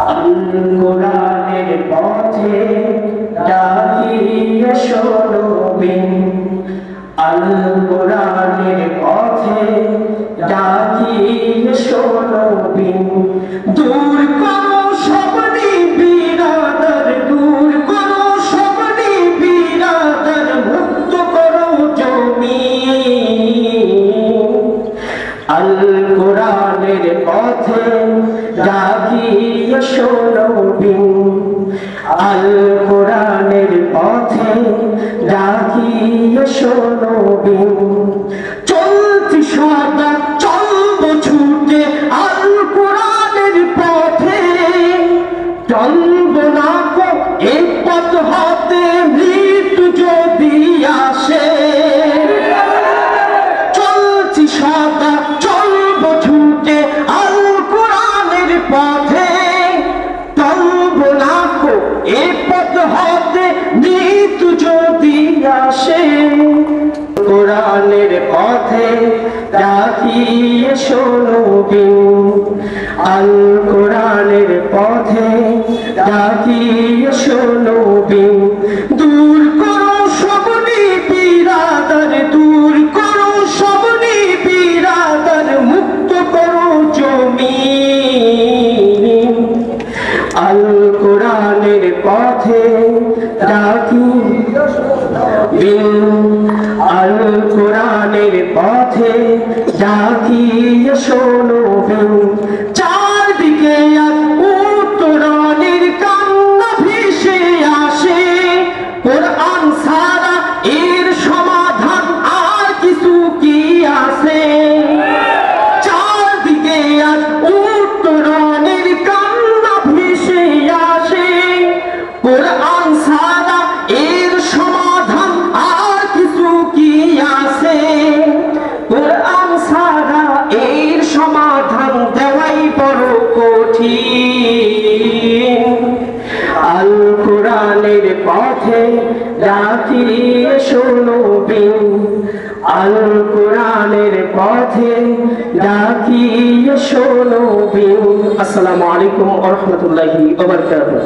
আল কোরআনের পথে ডাকিয়ে শোনো বিন, আল কোরআনের পথে ডাকিয়ে শোনো বিন। দূর করো সব নিবিড়াদার, দূর করো সব নিবিড়াদার, মুক্ত করো জমিন। আল কোরআনের পথে ডাকিয়ে শোনো বিন, আল কোরআনের পথে ডাকিয়ে শোনো বিন। চলতি সদা চলব ছুটে আল কোরআনের পথে, চলব না কো এই পথ হতে মৃত্যু যদি আসে। চলছি সদা চলব ছুটে আল কোরআনের পথে, চলব না কো এই পথ হতে মৃত্যু যদি আসে। কোরআনের পথে ডাকিয়ে শোনো বিন, আল কোরআনের পথে ডাকিয়ে শোনো বিন। দূর করো সব নিবিড়াদার, দূর করো সব নিবিড়াদার, মুক্ত করো জমিন। আল কোরআনের পথে ডাকিয়ে বিন, আল কোরআনের পথে ডাকিয়ে শোনো বিন। চারদিকে এক উত্তরণের কান্না ভেসে আসে, কোরআন ছাড়া এর সমাধান আর কিছু কি আছে? চারদিকে এক উত্তরণের কান্না ভেসে আসে, কোরআন ছাড়া এর সমাধান আর কিছু কি আছে? কোরআন ছাড়া এর সমাধান দেওয়াই বড় কঠিন। আল কোরআনের পথে ডাকিয়ে শোনো বিন, আল কোরআনের পথে ডাকিয়ে শোনো বিন। আসসালামু আলাইকুম ওয়া রাহমাতুল্লাহি ওয়া বারাকাতুহু।